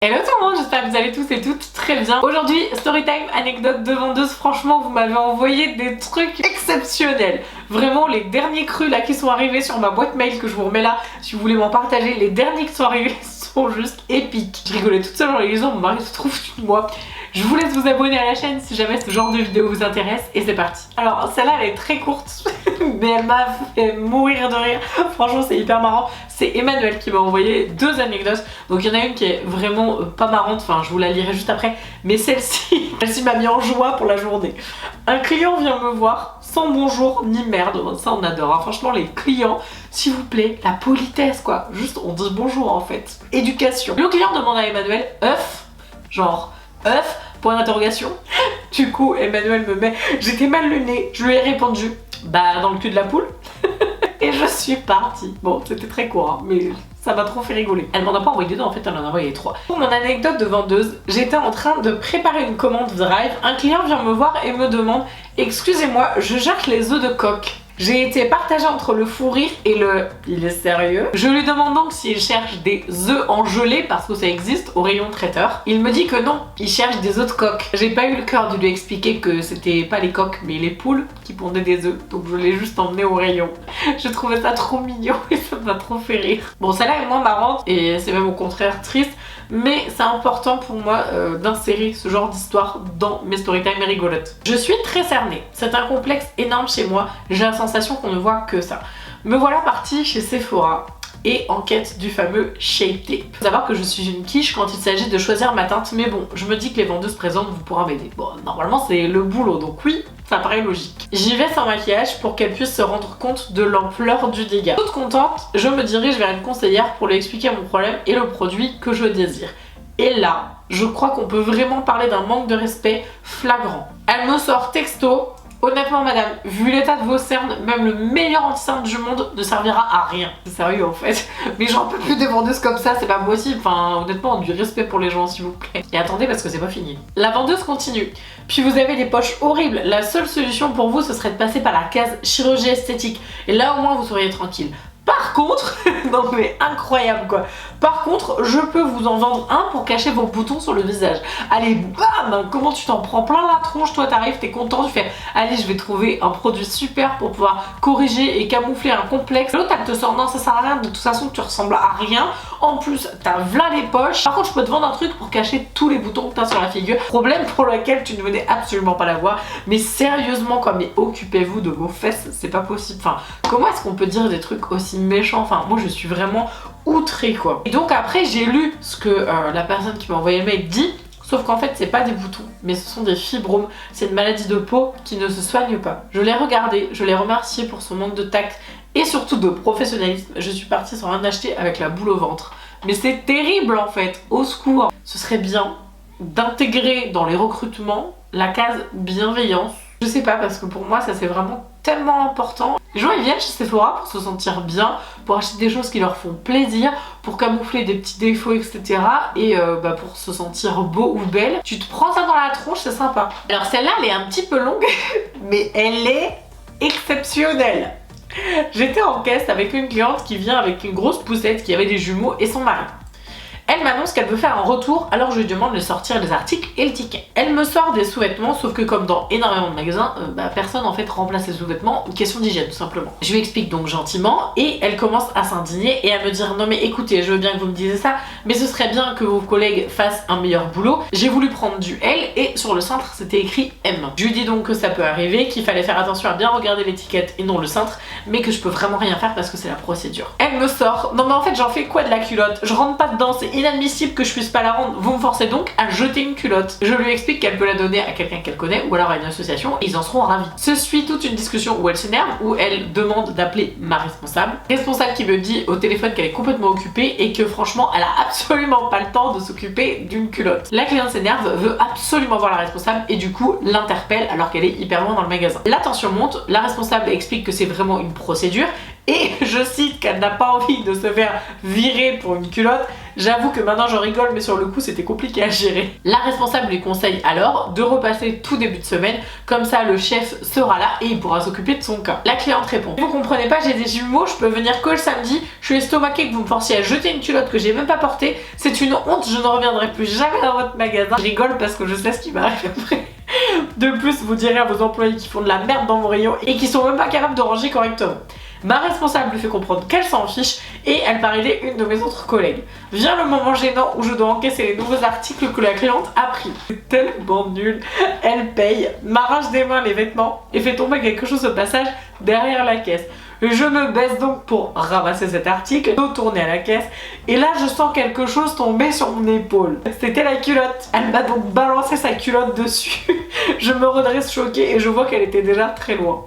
Hello tout le monde, j'espère que vous allez tous et toutes très bien. Aujourd'hui, Storytime anecdote de vendeuse. Franchement, vous m'avez envoyé des trucs exceptionnels. Vraiment, les derniers crus là qui sont arrivés sur ma boîte mail que je vous remets là, si vous voulez m'en partager, les derniers qui sont arrivés sont juste épiques. Je rigolais toute seule en les lisant, mon mari se trouve de moi. Je vous laisse vous abonner à la chaîne si jamais ce genre de vidéo vous intéresse et c'est parti. Alors celle-là elle est très courte mais elle m'a fait mourir de rire. Franchement c'est hyper marrant. C'est Emmanuel qui m'a envoyé deux anecdotes. Donc il y en a une qui est vraiment pas marrante, enfin je vous la lirai juste après. Mais celle-ci m'a mis en joie pour la journée. Un client vient me voir sans bonjour ni merde. Ça on adore, hein. Franchement les clients, s'il vous plaît, la politesse quoi. Juste on dit bonjour en fait. Éducation. Le client demande à Emmanuel œuf, genre œuf, point d'interrogation. Du coup Emmanuel me met, j'étais mal le nez, je lui ai répondu bah dans le cul de la poule. Et je suis partie. Bon c'était très court hein, mais ça m'a trop fait rigoler. Elle m'en a pas envoyé deux, en fait elle en a envoyé trois. Pour mon anecdote de vendeuse, j'étais en train de préparer une commande Drive. Un client vient me voir et me demande excusez-moi, je cherche les œufs de coq. J'ai été partagée entre le fou rire et le il est sérieux. Je lui demande donc s'il cherche des œufs en gelée parce que ça existe au rayon traiteur. Il me dit que non, il cherche des œufs de coq. J'ai pas eu le cœur de lui expliquer que c'était pas les coqs mais les poules qui pondaient des œufs. Donc je l'ai juste emmené au rayon. Je trouvais ça trop mignon et ça m'a trop fait rire. Bon celle-là est moins marrante et c'est même au contraire triste. Mais c'est important pour moi d'insérer ce genre d'histoire dans mes storytime rigolotes. Je suis très cernée, c'est un complexe énorme chez moi, j'ai la sensation qu'on ne voit que ça. Me voilà partie chez Sephora et en quête du fameux Shape Tape. Faut savoir que je suis une quiche quand il s'agit de choisir ma teinte, mais bon, je me dis que les vendeuses présentes vous pourront m'aider. Bon, normalement c'est le boulot, donc oui, ça paraît logique. J'y vais sans maquillage pour qu'elle puisse se rendre compte de l'ampleur du dégât. Toute contente, je me dirige vers une conseillère pour lui expliquer mon problème et le produit que je désire. Et là, je crois qu'on peut vraiment parler d'un manque de respect flagrant. Elle me sort texto. Honnêtement madame, vu l'état de vos cernes, même le meilleur anti-cerne du monde ne servira à rien. C'est sérieux en fait. Mais j'en peux plus des vendeuses comme ça, c'est pas possible. Enfin honnêtement, du respect pour les gens s'il vous plaît. Et attendez parce que c'est pas fini. La vendeuse continue. Puis vous avez des poches horribles. La seule solution pour vous ce serait de passer par la case chirurgie esthétique. Et là au moins vous seriez tranquille. Par contre, non mais incroyable quoi. Par contre, je peux vous en vendre un pour cacher vos boutons sur le visage. Allez, bam! Comment tu t'en prends plein la tronche, toi t'arrives, t'es content, tu fais allez, je vais trouver un produit super pour pouvoir corriger et camoufler un complexe. L'autre elle te sort non, ça sert à rien, de toute façon tu ressembles à rien. En plus, t'as v'là les poches. Par contre, je peux te vendre un truc pour cacher tous les boutons que t'as sur la figure. Problème pour lequel tu ne venais absolument pas la voir. Mais sérieusement quoi, mais occupez-vous de vos fesses, c'est pas possible. Enfin, comment est-ce qu'on peut dire des trucs aussi méchants? Enfin, moi je suis vraiment outrée quoi. Et donc après j'ai lu ce que la personne qui m'a envoyé le mail dit, sauf qu'en fait c'est pas des boutons, mais ce sont des fibromes, c'est une maladie de peau qui ne se soigne pas. Je l'ai regardé, je l'ai remercié pour son manque de tact et surtout de professionnalisme. Je suis partie sans rien acheter avec la boule au ventre. Mais c'est terrible en fait, au secours. Ce serait bien d'intégrer dans les recrutements la case bienveillance. Je sais pas, parce que pour moi ça c'est vraiment tellement important. Les gens ils viennent chez Sephora pour se sentir bien, pour acheter des choses qui leur font plaisir, pour camoufler des petits défauts etc. Et pour se sentir beau ou belle. Tu te prends ça dans la tronche, c'est sympa. Alors celle-là elle est un petit peu longue mais elle est exceptionnelle. J'étais en caisse avec une cliente qui vient avec une grosse poussette qui avait des jumeaux et son mari. Elle m'annonce qu'elle veut faire un retour, alors je lui demande de sortir les articles et le ticket. Elle me sort des sous-vêtements, sauf que comme dans énormément de magasins, personne en fait remplace les sous-vêtements, une question d'hygiène tout simplement. Je lui explique donc gentiment et elle commence à s'indigner et à me dire non mais écoutez, je veux bien que vous me disiez ça, mais ce serait bien que vos collègues fassent un meilleur boulot. J'ai voulu prendre du L et sur le cintre c'était écrit M. Je lui dis donc que ça peut arriver, qu'il fallait faire attention à bien regarder l'étiquette et non le cintre, mais que je peux vraiment rien faire parce que c'est la procédure. Elle me sort, non mais en fait j'en fais quoi de la culotte? Je rentre pas dedans, c'est inadmissible que je puisse pas la rendre, vous me forcez donc à jeter une culotte. Je lui explique qu'elle peut la donner à quelqu'un qu'elle connaît ou alors à une association et ils en seront ravis. Se suit toute une discussion où elle s'énerve, où elle demande d'appeler ma responsable. Responsable qui me dit au téléphone qu'elle est complètement occupée et que franchement elle a absolument pas le temps de s'occuper d'une culotte. La cliente s'énerve, veut absolument voir la responsable et du coup l'interpelle alors qu'elle est hyper loin dans le magasin. La tension monte, la responsable explique que c'est vraiment une procédure et je cite qu'elle n'a pas envie de se faire virer pour une culotte. J'avoue que maintenant j'en rigole, mais sur le coup c'était compliqué à gérer. La responsable lui conseille alors de repasser tout début de semaine, comme ça le chef sera là et il pourra s'occuper de son cas. La cliente répond: vous comprenez pas, j'ai des jumeaux, je peux venir que le samedi, je suis estomaquée que vous me forciez à jeter une culotte que j'ai même pas portée, c'est une honte, je ne reviendrai plus jamais dans votre magasin. Je rigole parce que je sais ce qui m'arrive après. De plus, vous direz à vos employés qui font de la merde dans vos rayons et qui sont même pas capables de ranger correctement. Ma responsable lui fait comprendre qu'elle s'en fiche et elle part aider une de mes autres collègues. Vient le moment gênant où je dois encaisser les nouveaux articles que la cliente a pris. C'est tellement nul. Elle paye, m'arrache des mains les vêtements et fait tomber quelque chose au passage derrière la caisse. Je me baisse donc pour ramasser cet article, dos tourné à la caisse, et là je sens quelque chose tomber sur mon épaule. C'était la culotte. Elle m'a donc balancé sa culotte dessus. Je me redresse choquée et je vois qu'elle était déjà très loin.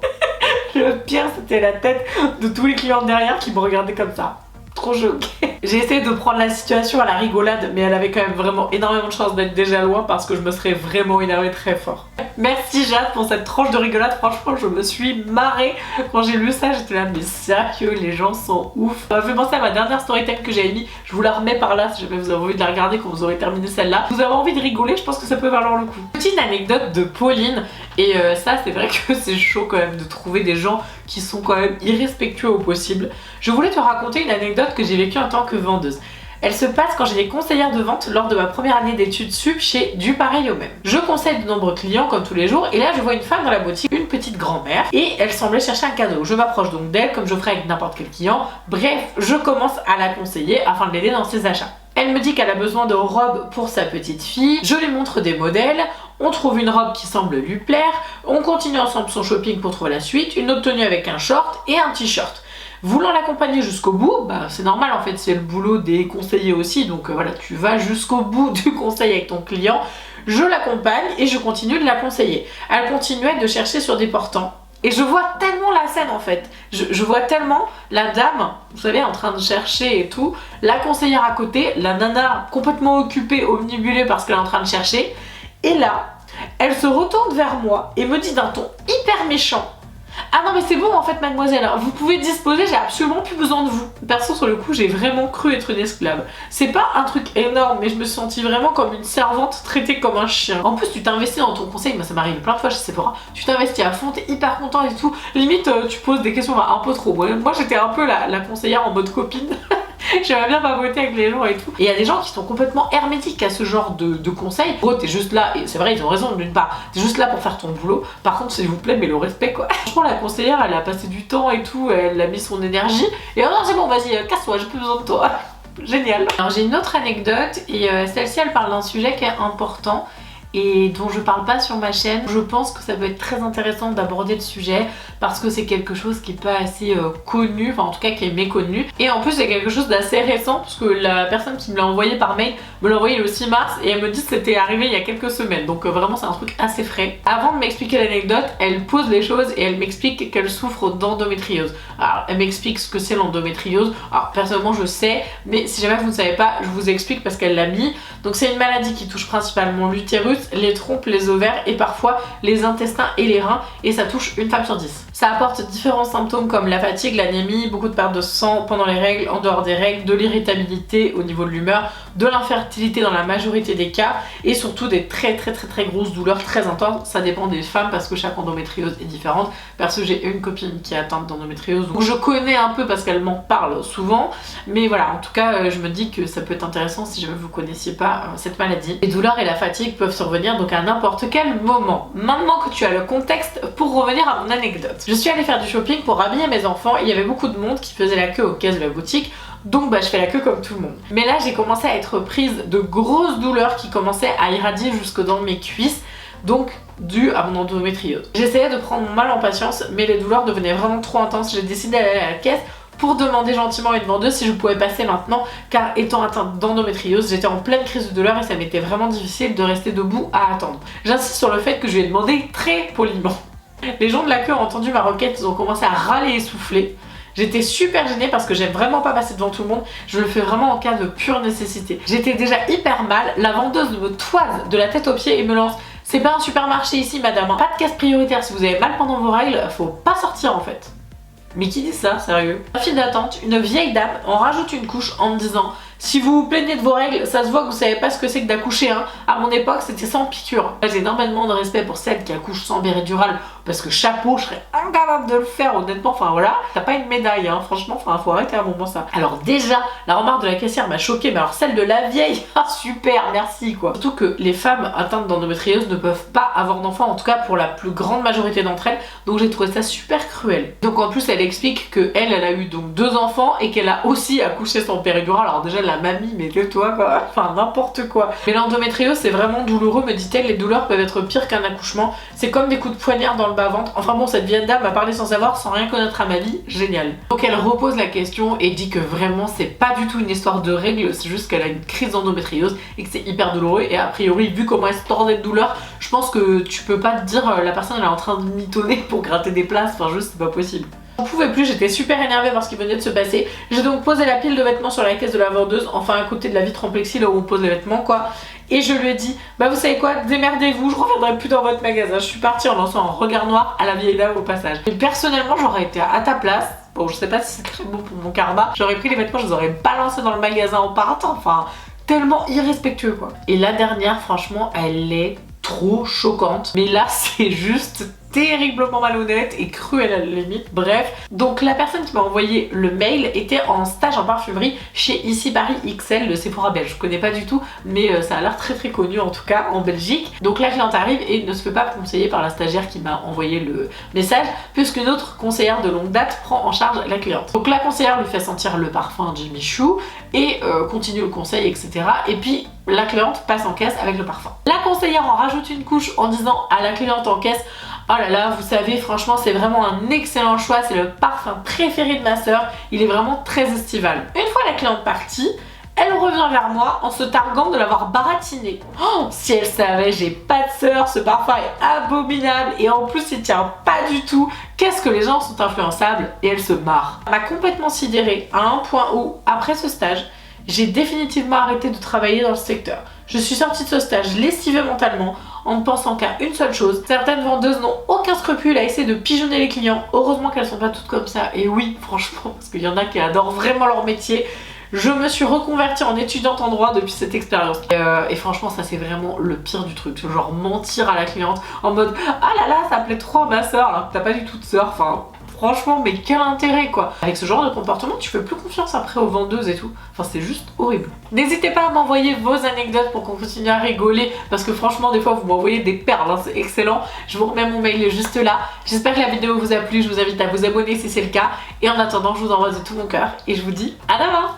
Le pire, c'était la tête de tous les clients derrière qui me regardaient comme ça. Trop choquée. J'ai essayé de prendre la situation à la rigolade, mais elle avait quand même vraiment énormément de chance d'être déjà loin parce que je me serais vraiment énervée très fort. Merci Jade pour cette tranche de rigolade, franchement je me suis marrée quand j'ai lu ça, j'étais là mais sérieux, les gens sont ouf. Ça m'a fait penser à ma dernière storytime que j'avais mis, je vous la remets par là si jamais vous avez envie de la regarder quand vous aurez terminé celle-là. Vous avez envie de rigoler, je pense que ça peut valoir le coup. Petite anecdote de Pauline, et ça c'est vrai que c'est chaud quand même de trouver des gens qui sont quand même irrespectueux au possible. Je voulais te raconter une anecdote que j'ai vécue en tant que vendeuse. Elle se passe quand j'étais conseillère de vente lors de ma première année d'études sup chez Du Pareil au Même. Je conseille de nombreux clients comme tous les jours et là je vois une femme dans la boutique, une petite grand-mère, et elle semblait chercher un cadeau. Je m'approche donc d'elle comme je ferais avec n'importe quel client. Bref, je commence à la conseiller afin de l'aider dans ses achats. Elle me dit qu'elle a besoin de robes pour sa petite fille, je lui montre des modèles, on trouve une robe qui semble lui plaire, on continue ensemble son shopping pour trouver la suite, une autre tenue avec un short et un t-shirt. Voulant l'accompagner jusqu'au bout, bah c'est normal en fait, c'est le boulot des conseillers aussi, donc voilà, tu vas jusqu'au bout du conseil avec ton client. Je l'accompagne et je continue de la conseiller. Elle continuait de chercher sur des portants. Et je vois tellement la scène en fait, je vois tellement la dame, vous savez, en train de chercher et tout, la conseillère à côté, la nana complètement occupée, omnibulée parce qu'elle est en train de chercher, et là, elle se retourne vers moi et me dit d'un ton hyper méchant: ah non mais c'est bon en fait mademoiselle, vous pouvez disposer, j'ai absolument plus besoin de vous. Perso sur le coup j'ai vraiment cru être une esclave. C'est pas un truc énorme mais je me suis sentie vraiment comme une servante traitée comme un chien. En plus tu t'investis dans ton conseil, moi ça m'arrive plein de fois chez Sephora, tu t'investis à fond, t'es hyper content et tout, limite tu poses des questions un peu trop. Moi j'étais un peu la conseillère en mode copine. J'aimais bien papoter avec les gens et tout. Et il y a des gens qui sont complètement hermétiques à ce genre de conseils. Gros, t'es juste là, et c'est vrai, ils ont raison d'une part, t'es juste là pour faire ton boulot. Par contre, s'il vous plaît, mais le respect quoi. Franchement, la conseillère, elle a passé du temps et tout, elle a mis son énergie. Et oh non, c'est bon, vas-y, casse-toi, j'ai plus besoin de toi. Génial. Alors, j'ai une autre anecdote, et celle-ci, elle parle d'un sujet qui est important et dont je parle pas sur ma chaîne. Je pense que ça peut être très intéressant d'aborder le sujet parce que c'est quelque chose qui est pas assez connu, enfin en tout cas qui est méconnu, et en plus c'est quelque chose d'assez récent parce que la personne qui me l'a envoyé par mail me l'a envoyé le 6 mars et elle me dit que c'était arrivé il y a quelques semaines, donc vraiment c'est un truc assez frais. Avant de m'expliquer l'anecdote, elle pose les choses et elle m'explique qu'elle souffre d'endométriose. Alors elle m'explique ce que c'est l'endométriose, alors personnellement je sais, mais si jamais vous ne savez pas, je vous explique parce qu'elle l'a mis. Donc c'est une maladie qui touche principalement l'utérus, les trompes, les ovaires et parfois les intestins et les reins, et ça touche une femme sur 10. Ça apporte différents symptômes comme la fatigue, l'anémie, beaucoup de perte de sang pendant les règles, en dehors des règles, de l'irritabilité au niveau de l'humeur, de l'infertilité dans la majorité des cas, et surtout des très grosses douleurs très intenses. Ça dépend des femmes parce que chaque endométriose est différente. Parce que j'ai une copine qui est atteinte d'endométriose, donc je connais un peu parce qu'elle m'en parle souvent, mais voilà, en tout cas je me dis que ça peut être intéressant si jamais vous connaissiez pas cette maladie. Les douleurs et la fatigue peuvent survenir donc à n'importe quel moment. Maintenant que tu as le contexte, pour revenir à mon anecdote, je suis allée faire du shopping pour habiller mes enfants. Il y avait beaucoup de monde qui faisait la queue aux caisses de la boutique, donc bah je fais la queue comme tout le monde. Mais là j'ai commencé à être prise de grosses douleurs qui commençaient à irradier jusque dans mes cuisses, donc dû à mon endométriose. J'essayais de prendre mon mal en patience, mais les douleurs devenaient vraiment trop intenses. J'ai décidé d'aller à la caisse pour demander gentiment à une vendeuse si je pouvais passer maintenant, car étant atteinte d'endométriose, j'étais en pleine crise de douleur et ça m'était vraiment difficile de rester debout à attendre. J'insiste sur le fait que je lui ai demandé très poliment. Les gens de la queue ont entendu ma requête, ils ont commencé à râler et souffler. J'étais super gênée parce que j'aime vraiment pas passer devant tout le monde, je le fais vraiment en cas de pure nécessité. J'étais déjà hyper mal, la vendeuse me toise de la tête aux pieds et me lance: c'est pas un supermarché ici madame, pas de caisse prioritaire, si vous avez mal pendant vos règles, faut pas sortir en fait. Mais qui dit ça, sérieux? La file d'attente, une vieille dame en rajoute une couche en me disant: Si vous vous plaignez de vos règles, ça se voit que vous savez pas ce que c'est que d'accoucher, hein. À mon époque, c'était sans piqûre. J'ai énormément de respect pour celles qui accouchent sans péridurale, parce que chapeau, je serais incapable de le faire, honnêtement. Enfin voilà, t'as pas une médaille, hein. Franchement, faut arrêter à un moment ça. Alors déjà, la remarque de la caissière m'a choquée, mais alors celle de la vieille, ah super, merci quoi. Surtout que les femmes atteintes d'endométriose ne peuvent pas avoir d'enfants, en tout cas pour la plus grande majorité d'entre elles, donc j'ai trouvé ça super cruel. Donc en plus, elle explique que elle a eu donc 2 enfants et qu'elle a aussi accouché sans péridurale. Alors déjà, la mamie, mais tais-toi quoi, enfin n'importe quoi. Mais l'endométriose c'est vraiment douloureux, me dit-elle, les douleurs peuvent être pires qu'un accouchement, c'est comme des coups de poignard dans le bas-ventre. Enfin bon, cette vieille dame m'a parlé sans savoir, sans rien connaître à ma vie, génial. Donc elle repose la question et dit que vraiment c'est pas du tout une histoire de règles, c'est juste qu'elle a une crise d'endométriose et que c'est hyper douloureux, et a priori vu comment elle se tordait de douleur, je pense que tu peux pas te dire la personne elle est en train de mitonner pour gratter des places, enfin juste c'est pas possible. J'en pouvais plus, j'étais super énervée par ce qui venait de se passer. J'ai donc posé la pile de vêtements sur la caisse de la vendeuse, enfin à côté de la vitre en plexi là où on pose les vêtements quoi. Et je lui ai dit, bah vous savez quoi, démerdez-vous, je reviendrai plus dans votre magasin. Je suis partie en lançant un regard noir à la vieille dame au passage. Et personnellement j'aurais été à ta place, bon je sais pas si c'est très bon pour mon karma, j'aurais pris les vêtements, je les aurais balancés dans le magasin en partant, enfin tellement irrespectueux quoi. Et la dernière franchement elle est trop choquante, mais là c'est juste terriblement malhonnête et cruelle à la limite. Bref, donc la personne qui m'a envoyé le mail était en stage en parfumerie chez Ici Paris XL, le Sephora belge. Je connais pas du tout, mais ça a l'air très connu en tout cas en Belgique. Donc la cliente arrive et ne se fait pas conseiller par la stagiaire qui m'a envoyé le message, puisqu'une autre conseillère de longue date prend en charge la cliente. Donc la conseillère lui fait sentir le parfum Jimmy Choo et continue le conseil, etc. Et puis la cliente passe en caisse avec le parfum. La conseillère en rajoute une couche en disant à la cliente en caisse: oh là là, vous savez, franchement, c'est vraiment un excellent choix, c'est le parfum préféré de ma soeur, il est vraiment très estival. Une fois la cliente partie, elle revient vers moi en se targuant de l'avoir baratiné. Oh, si elle savait, j'ai pas de sœur, ce parfum est abominable et en plus il tient pas du tout. Qu'est-ce que les gens sont influençables? Et elle se marre. Elle m'a complètement sidérée à un point où, après ce stage, j'ai définitivement arrêté de travailler dans le secteur. Je suis sortie de ce stage lessivée mentalement en ne pensant qu'à une seule chose. Certaines vendeuses n'ont aucun scrupule à essayer de pigeonner les clients. Heureusement qu'elles sont pas toutes comme ça. Et oui, franchement, parce qu'il y en a qui adorent vraiment leur métier. Je me suis reconvertie en étudiante en droit depuis cette expérience. Et franchement, ça c'est vraiment le pire du truc. Genre mentir à la cliente en mode ah là là, ça plaît trop à ma soeur alors que t'as pas du tout de soeur. Enfin, franchement, mais quel intérêt quoi. Avec ce genre de comportement, tu fais plus confiance après aux vendeuses et tout. Enfin, c'est juste horrible. N'hésitez pas à m'envoyer vos anecdotes pour qu'on continue à rigoler. Parce que franchement, des fois, vous m'envoyez des perles, hein, c'est excellent. Je vous remets mon mail juste là. J'espère que la vidéo vous a plu. Je vous invite à vous abonner si c'est le cas. Et en attendant, je vous envoie de tout mon cœur. Et je vous dis à demain.